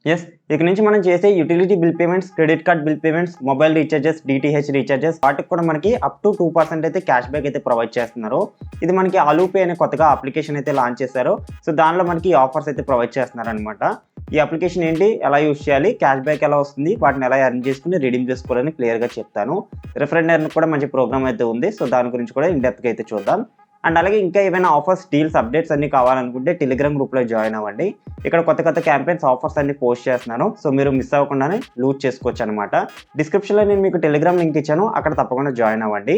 Yes. ఇక నుంచి మనం చేసే utility bill payments, credit card bill payments, mobile recharges, DTH recharges వాటికి కూడా మనకి అప్ టు 2% అయితే క్యాష్ బ్యాక్ అయితే ప్రొవైడ్ చేస్తున్నారు. ఇది మనకి ఆలూ పే అనే కొత్తగా అప్లికేషన్ అయితే లాంచ్ చేశారు. సో, దానిలో మనకి ఆఫర్స్ అయితే ప్రొవైడ్ చేస్తున్నారనమాట. ఈ అప్లికేషన్ ఏంటి? ఎలా యూజ్ చేయాలి? క్యాష్ బ్యాక్ ఎలా వస్తుంది? వాటిని ఎలా ఎర్న్ చేసుకొని రిడీమ్ చేసుకోవాలని క్లియర్‌గా చెప్తాను. రిఫరెండ్ ఎర్న్ కూడా మంచి ప్రోగ్రామ్ అయితే ఉంది. సో, దాని గురించి కూడా ఇన్ డెప్త్‌గా అయితే చూద్దాం. అండ్ అలాగే ఇంకా ఏవైనా ఆఫర్స్, డీల్స్, అప్డేట్స్ అన్నీ కావాలనుకుంటే టెలిగ్రామ్ గ్రూప్‌లో జాయిన్ అవ్వండి. ఇక్కడ కొత్త క్యాంపెయిన్స్, ఆఫర్స్ అన్నీ పోస్ట్ చేస్తున్నాను. సో, మీరు మిస్ అవ్వకుండానే లూజ్ చేసుకోవచ్చనమాట. డిస్క్రిప్షన్‌లో నేను మీకు టెలిగ్రామ్ లింక్ ఇచ్చాను. అక్కడ తప్పకుండా జాయిన్ అవ్వండి.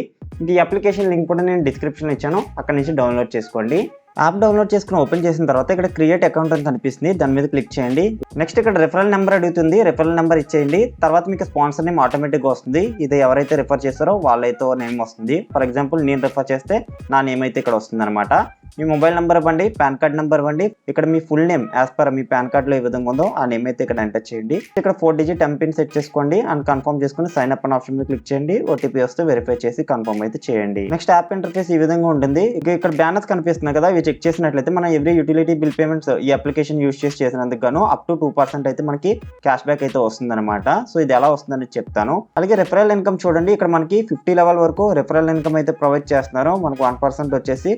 ఈ అప్లికేషన్ లింక్ కూడా నేను డిస్క్రిప్షన్‌లో ఇచ్చాను. అక్కడి నుంచి డౌన్లోడ్ చేసుకోండి. యాప్ డౌన్లోడ్ చేసుకుని ఓపెన్ చేసిన తర్వాత ఇక్కడ క్రియేట్ అకౌంట్ అని కనిపిస్తుంది. దాని మీద క్లిక్ చేయండి. నెక్స్ట్ ఇక్కడ రిఫరల్ నెంబర్ అడుగుతుంది. రిఫరల్ నెంబర్ ఇచ్చేయండి. తర్వాత మీకు స్పాన్సర్ నేమ్ ఆటోమేటిక్‌గా వస్తుంది. ఇది ఎవరైతే రిఫర్ చేస్తారో వాళ్ళైతే నేమ్ వస్తుంది. ఫర్ ఎగ్జాంపుల్ నేను రిఫర్ చేస్తే నా నేమ్ అయితే ఇక్కడ వస్తుందన్నమాట. మీ మొబైల్ నెంబర్ ఇవ్వండి, పాన్ కార్డ్ నెంబర్ ఇవ్వండి. ఇక్కడ మీ ఫుల్ నేమ్ యాజ్ పర్ మీ పాన్ కార్డ్‌లో ఏ విధంగా ఉందో ఆ నేమ్ అయితే ఇక్కడ ఎంటర్ చేయండి. ఇక్కడ 4 డిజిట్ ఎంపిన్ సెట్ చేసుకోండి అండ్ కన్ఫర్మ్ చేసుకొని సైన్ అప్ అనే ఆప్షన్ మీద క్లిక్ చేయండి. ఓటీపీ వస్తే వెరిఫై చేసి కన్ఫర్మ్ అయితే చేయండి. నెక్స్ట్ యాప్ ఇంటర్ఫేస్ ఈ విధంగా ఉంటుంది. ఇక్కడ బ్యానర్స్ కనిపిస్తున్నాయి కదా, ఇవి చెక్ చేసినట్లయితే మన ఎవ్రీ యుటిలిటీ బిల్ పేమెంట్స్ ఈ అప్లికేషన్ యూజ్ చేసి చేసినందుకు గాను అప్ టు 2% అయితే మనకి క్యాష్ బ్యాక్ అయితే వస్తుందన్నమాట. సో, ఇది ఎలా వస్తుందని చెప్తాను. అలాగే రిఫరల్ ఇన్కమ్ చూడండి. ఇక్కడ మనకి 50 లెవెల్ వరకు రిఫరల్ ఇన్కమ్ అయితే ప్రొవైడ్ చేస్తున్నారు. మనకు 1% వచ్చేసి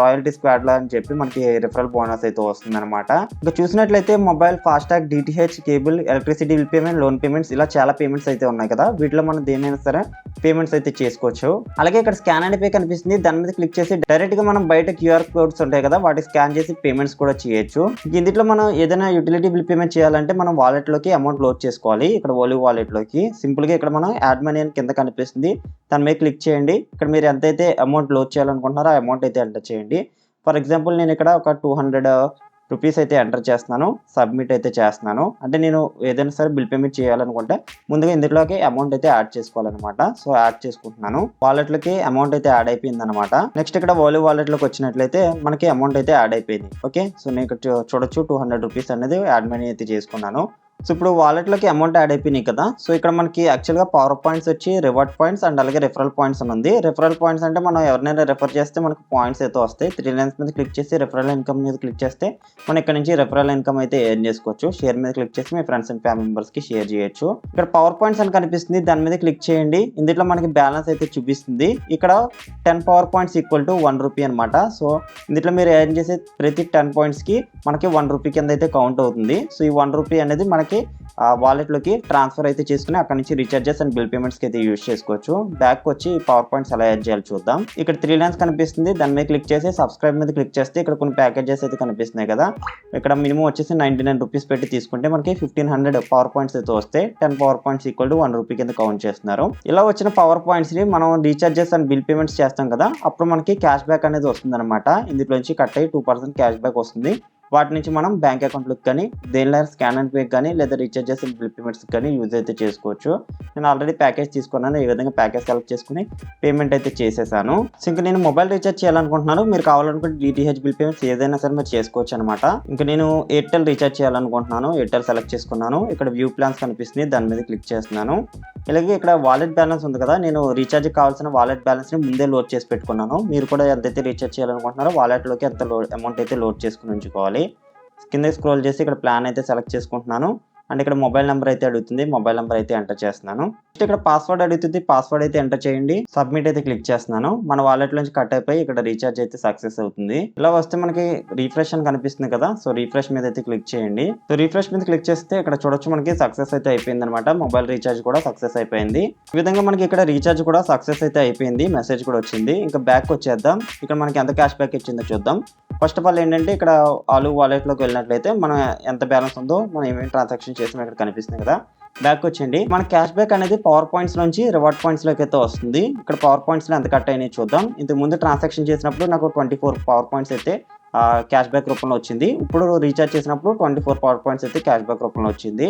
రాయల్టీ స్క్వాడ్ లా అని చెప్పి మనకి రిఫరల్ బోనస్ అయితే వస్తుందన్నమాట. ఇంకా చూసినట్లయితే mobile, FASTag, DTH, cable, electricity bill payment, loan payments ఇలా చాలా పేమెంట్స్ అయితే ఉన్నాయి కదా, వీటిలో మనం దేనైనా సరే పేమెంట్స్ అయితే చేసుకోవచ్చు. అలాగే ఇక్కడ స్కాన్ అండ్ పే కనిపిస్తుంది. దాని మీద క్లిక్ చేసి డైరెక్ట్ గా మనం బయట క్యూఆర్ కోడ్స్ ఉంటాయి కదా, వాటి స్కాన్ చేసి పేమెంట్స్ కూడా చేయొచ్చు. ఇందులో మనం ఏదైనా యుటిలిటీ బిల్ పేమెంట్ చేయాలంటే మనం వాలెట్ లోకి అమౌంట్ లోడ్ చేసుకోవాలి. ఇక్కడ ఓలీ వాలెట్ లోకి సింపుల్ గా ఇక్కడ మనం యాడ్ మనీ అని కింద కనిపిస్తుంది. దాని మీద క్లిక్ చేయండి. ఇక్కడ మీరు ఎంతైతే అమౌంట్ లోడ్ చేయాలనుకుంటున్నారో ఆ అమౌంట్ అయితే ఎంటర్ చేయండి. ఫర్ ఎగ్జాంపుల్ నేను ఇక్కడ ఒక 200 రూపీస్ అయితే ఎంటర్ చేస్తున్నాను. సబ్మిట్ అయితే చేస్తున్నాను. అంటే నేను ఏదైనా సరే బిల్ పేమెంట్ చేయాలనుకుంటే ముందుగా ఇందులోకి అమౌంట్ అయితే యాడ్ చేసుకోవాలన్నమాట. సో, యాడ్ చేసుకుంటున్నాను. వాలెట్లకి అమౌంట్ అయితే యాడ్ అయిపోయింది అనమాట. నెక్స్ట్ ఇక్కడ ఓలీ వాలెట్లోకి వచ్చినట్లయితే మనకి అమౌంట్ అయితే యాడ్ అయిపోయింది. ఓకే, సో నేను ఇక్కడ చూడొచ్చు 200 రూపీస్ అనేది యాడ్ మనీ అయితే చేసుకున్నాను. సో, ఇప్పుడు వాలెట్లోకి అమౌంట్ యాడ్ అయిపోయినాయి కదా. సో, ఇక్కడ మనకి యాక్చువల్గా పవర్ పాయింట్స్ వచ్చి రివార్డ్ పాయింట్స్ అండ్ అలాగే రిఫరల్ పాయింట్స్ అని ఉంది. రిఫరల్ పాయింట్స్ అంటే మనం ఎవరినైనా రిఫర్ చేస్తే మనకు పాయింట్స్ అయితే వస్తాయి. 3 లైన్స్ మీద క్లిక్ చేసి రిఫరల్ ఇన్కమ్ మీద క్లిక్ చేస్తే మనం ఇక్కడ నుంచి రిఫరల్ ఇన్కమ్ అయితే ఎర్న్ చేసుకోవచ్చు. షేర్ మీద క్లిక్ చేసి మీ ఫ్రెండ్స్ అండ్ ఫ్యామిలీ మెంబర్స్కి షేర్ చేయొచ్చు. ఇక్కడ పవర్ పాయింట్స్ అని కనిపిస్తుంది. దాని మీద క్లిక్ చేయండి. ఇందులో మనకి బ్యాలెన్స్ అయితే చూపిస్తుంది. ఇక్కడ 10 power points equal to 1 rupee అనమాట. సో, ఇందులో మీరు ఎర్న్ చేసే ప్రతి 10 పాయింట్స్కి మనకి 1 రూపీ కింద అయితే కౌంట్ అవుతుంది. సో, ఈ 1 రూపీ అనేది మనకి వాలెట్లోకి ట్రాన్స్ఫర్ అయితే చేసుకుని అక్కడ నుంచి రీఛార్జెస్ అండ్ బిల్ పేమెంట్స్కి అయితే యూజ్ చేసుకోవచ్చు. బ్యాక్ వచ్చి పవర్ పాయింట్స్ ఎలా యాడ్ చేయాలి చూద్దాం. ఇక్కడ 3 లైన్స్ కనిపిస్తుంది. దాని మీద క్లిక్ చేసి సబ్స్క్రైబ్ మీద క్లిక్ చేస్తే ఇక్కడ కొన్ని ప్యాకేజెస్ అయితే కనిపిస్తున్నాయి కదా. ఇక్కడ మినిమం వచ్చేసి 99 రూపీస్ పెట్టి తీసుకుంటే మనకి 1500 పవర్ పాయింట్స్ అయితే వస్తాయి. 10 power points equal to 1 rupee కింద కౌంట్ చేస్తున్నారు. ఇలా వచ్చిన పవర్ పాయింట్స్ ని మనం రీఛార్జెస్ అండ్ బిల్ పేమెంట్స్ చేస్తాం కదా, అప్పుడు మనకి క్యాష్ బ్యాక్ అనేది వస్తుంది అనమాట. ఇందులో నుంచి కట్ అయ్యి 2% క్యాష్ బ్యాక్ వస్తుంది. వాటి నుంచి మనం బ్యాంక్ అకౌంట్లకు కానీ దేనిలో స్కాన్ అండ్ పే కానీ లేదా రీఛార్జెస్ అండ్ బిల్ పేమెంట్స్ కానీ యూజ్ అయితే చేసుకోవచ్చు. నేను ఆల్రెడీ ప్యాకేజ్ తీసుకున్నాను. ఈ విధంగా ప్యాకేజ్ సెలెక్ట్ చేసుకుని పేమెంట్ అయితే చేసేసాను. సో, ఇంకా నేను మొబైల్ రీఛార్జ్ చేయాలనుకుంటున్నాను. మీరు కావాలనుకుంటే డిటిహెచ్ బిల్ పేమెంట్స్ ఏదైనా సరే మీరు చేసుకోవచ్చు అనమాట. ఇంకా నేను ఎయిర్టెల్ రీఛార్జ్ చేయాలనుకుంటున్నాను. ఎయిర్టెల్ సెలెక్ట్ చేసుకున్నాను. ఇక్కడ వ్యూ ప్లాన్స్ కనిపిస్తుంది. దాని మీద క్లిక్ చేస్తున్నాను. ఇలాగే ఇక్కడ వాలెట్ బ్యాలెన్స్ ఉంది కదా, నేను రీఛార్జ్ కావాల్సిన వాలెట్ బ్యాలెన్స్ని ముందే లోడ్ చేసి పెట్టుకున్నాను. మీరు కూడా ఎంతైతే రీఛార్జ్ చేయాలనుకుంటున్నారో వాలెట్లోకి ఎంత అమౌంట్ అయితే లోడ్ చేసుకుని ఉంచుకోవాలి. కింద స్క్రోల్ చేసి ఇక్కడ ప్లాన్ అయితే సెలెక్ట్ చేసుకుంటున్నాను. అండ్ ఇక్కడ మొబైల్ నెంబర్ అయితే అడుగుతుంది. మొబైల్ నెంబర్ అయితే ఎంటర్ చేస్తున్నాను. నెక్స్ట్ ఇక్కడ పాస్వర్డ్ అడుగుతుంది. పాస్వర్డ్ అయితే ఎంటర్ చేయండి. సబ్మిట్ అయితే క్లిక్ చేస్తున్నాను. మన వాలెట్ నుంచి కట్ అయిపోయి ఇక్కడ రీఛార్జ్ అయితే సక్సెస్ అవుతుంది. ఇలా వస్తే మనకి రీఫ్రెష్ అని కనిపిస్తుంది కదా. సో, రీఫ్రెష్ మీద అయితే క్లిక్ చేయండి. సో, రీఫ్రెష్ మీద క్లిక్ చేస్తే ఇక్కడ చూడొచ్చు మనకి సక్సెస్ అయితే అయిపోయింది అనమాట. మొబైల్ రీఛార్జ్ కూడా సక్సెస్ అయిపోయింది. ఈ విధంగా మనకి ఇక్కడ రీఛార్జ్ కూడా సక్సెస్ అయితే అయిపోయింది. మెసేజ్ కూడా వచ్చింది. ఇంకా బ్యాక్ వచ్చేద్దాం. ఇక్కడ మనకి ఎంత క్యాష్ బ్యాక్ ఇచ్చిందో చూద్దాం. ఫస్ట్ ఆఫ్ ఆల్ ఏంటంటే ఇక్కడ ఆలూ వాలెట్లోకి వెళ్ళినట్లయితే మనం ఎంత బ్యాలెన్స్ ఉందో మనం ఏమేమి ట్రాన్సాక్షన్ చేసామో ఇక్కడ కనిపిస్తుంది కదా. బ్యాక్ వచ్చేయండి. మన క్యాష్ బ్యాక్ అనేది పవర్ పాయింట్స్ నుంచి రివార్డ్ పాయింట్స్ లోకి అయితే వస్తుంది. ఇక్కడ పవర్ పాయింట్స్ లో ఎంత కట్ అయినాయి చూద్దాం. ఇంతకు ముందు ట్రాన్సాక్షన్ చేసినప్పుడు నాకు 24 పవర్ పాయింట్స్ అయితే క్యాష్ బ్యాక్ రూపంలో వచ్చింది. ఇప్పుడు రీఛార్జ్ చేసినప్పుడు 24 పవర్ పాయింట్స్ అయితే క్యాష్ బ్యాక్ రూపంలో వచ్చింది.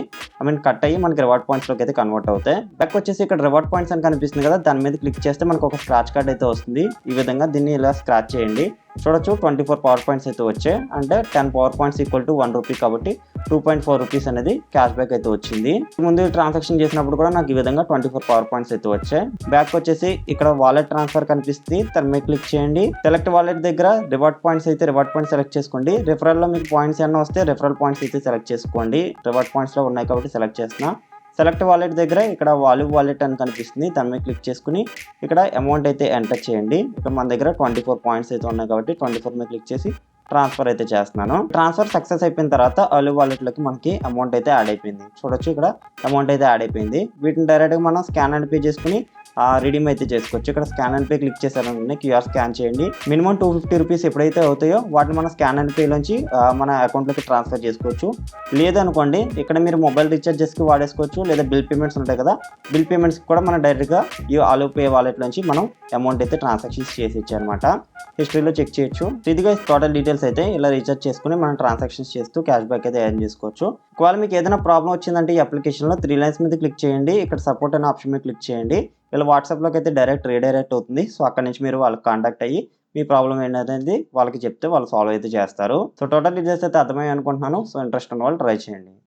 కట్ అయ్యి మనకి రివార్డ్ పాయింట్స్ లోకి అయితే కన్వర్ట్ అవుతాయి. బ్యాక్ వచ్చేసి ఇక్కడ రివార్డ్ పాయింట్స్ అని కనిపిస్తుంది కదా, దాని మీద క్లిక్ చేస్తే మనకు ఒక స్క్రాచ్ కార్డ్ అయితే వస్తుంది. ఈ విధంగా దీన్ని ఇలా స్క్రాచ్ చేయండి. చూడొచ్చు 24 పవర్ పాయింట్స్ అయితే వచ్చాయి. అంటే 10 power points equal to 1 rupee కాబట్టి 2.4 రూపీస్ అనేది క్యాష్ బ్యాక్ అయితే వచ్చింది. ముందు ట్రాన్సాక్షన్ చేసినప్పుడు కూడా నాకు ఈ విధంగా 24 పవర్ పాయింట్స్ అయితే వచ్చాయి. బ్యాక్ వచ్చేసి ఇక్కడ వాలెట్ ట్రాన్స్ఫర్ కనిపిస్తుంది, దాని మీద క్లిక్ చేయండి. సెలెక్ట్ వాలెట్ దగ్గర రివార్డ్ పాయింట్స్ అయితే రివార్డ్ పాయింట్స్ సెలెక్ట్ చేసుకోండి. రిఫరల్ లో మీకు పాయింట్స్ ఏమైనా వస్తే రిఫరల్ పాయింట్స్ అయితే సెలెక్ట్ చేసుకోండి. రివార్డ్ పాయింట్స్ లో ఉన్నాయి కాబట్టి సెలెక్ట్ చేస్తున్నా. సెలెక్ట్ వాలెట్ దగ్గర ఇక్కడ వాలెట్ అని కనిపిస్తుంది, దాని మీద క్లిక్ చేసుకుని ఇక్కడ అమౌంట్ అయితే ఎంటర్ చేయండి. ఇక్కడ మన దగ్గర 24 పాయింట్స్ అయితే ఉన్నాయి కాబట్టి 24 మీద క్లిక్ చేసి ట్రాన్స్ఫర్ అయితే చేస్తున్నాను. ట్రాన్స్ఫర్ సక్సెస్ అయిపోయిన తర్వాత వాలెట్ లోకి మనకి అమౌంట్ అయితే యాడ్ అయిపోయింది. చూడొచ్చు ఇక్కడ అమౌంట్ అయితే యాడ్ అయిపోయింది. వీటిని డైరెక్ట్గా మనం స్కాన్ అండ్ పే చేసుకుని రిడీమ్ అయితే చేసుకోవచ్చు. ఇక్కడ స్కాన్ అండ్ పే క్లిక్ చేశారనుకోండి, క్యూఆర్ స్కాన్ చేయండి. మినిమం 250 రూపీస్ ఎప్పుడైతే అవుతాయో వాటిని మన స్కాన్ అండ్ పే నుంచి మన అకౌంట్లోకి ట్రాన్స్ఫర్ చేసుకోవచ్చు. లేదనుకోండి ఇక్కడ మీరు మొబైల్ రీఛార్జెస్కి వాడేసుకోవచ్చు, లేదా బిల్ పేమెంట్స్ ఉంటాయి కదా, బిల్ పేమెంట్స్ కూడా మనం డైరెక్ట్గా ఈ ఆలూపే వాలెట్ నుంచి మనం అమౌంట్ అయితే ట్రాన్సాక్షన్స్ చేసి ఇచ్చారనమాట. హిస్టరీలో చెక్ చేయొచ్చు. ఇదిగా టోటల్ డీటెయిల్స్ అయితే ఇలా రీఛార్జ్ చేసుకుని మనం ట్రాన్సాక్షన్స్ చేస్తూ క్యాష్ బ్యాక్ అయితే ఎర్న్ చేసుకోవచ్చు. ఒకవేళ మీకు ఏదైనా ప్రాబ్లం వచ్చిందంటే ఈ అప్లికేషన్లో 3 లైన్స్ మీద క్లిక్ చేయండి. ఇక్కడ సపోర్ట్ అనే ఆప్షన్ మీద క్లిక్ చేయండి. ఇలా వాట్సాప్లోకి అయితే రీడైరెక్ట్ అవుతుంది. సో అక్కడ నుంచి మీరు వాళ్ళకి కాంటాక్ట్ అయ్యి మీ ప్రాబ్లం ఏంటనేది వాళ్ళకి చెప్తే వాళ్ళు సాల్వ్ అయితే చేస్తారు. సో టోటల్ డీటెయిల్స్ అయితే అర్థమయ్యాయి అనుకుంటున్నాను. సో ఇంట్రెస్ట్ ఉన్న వాళ్ళు ట్రై చేయండి.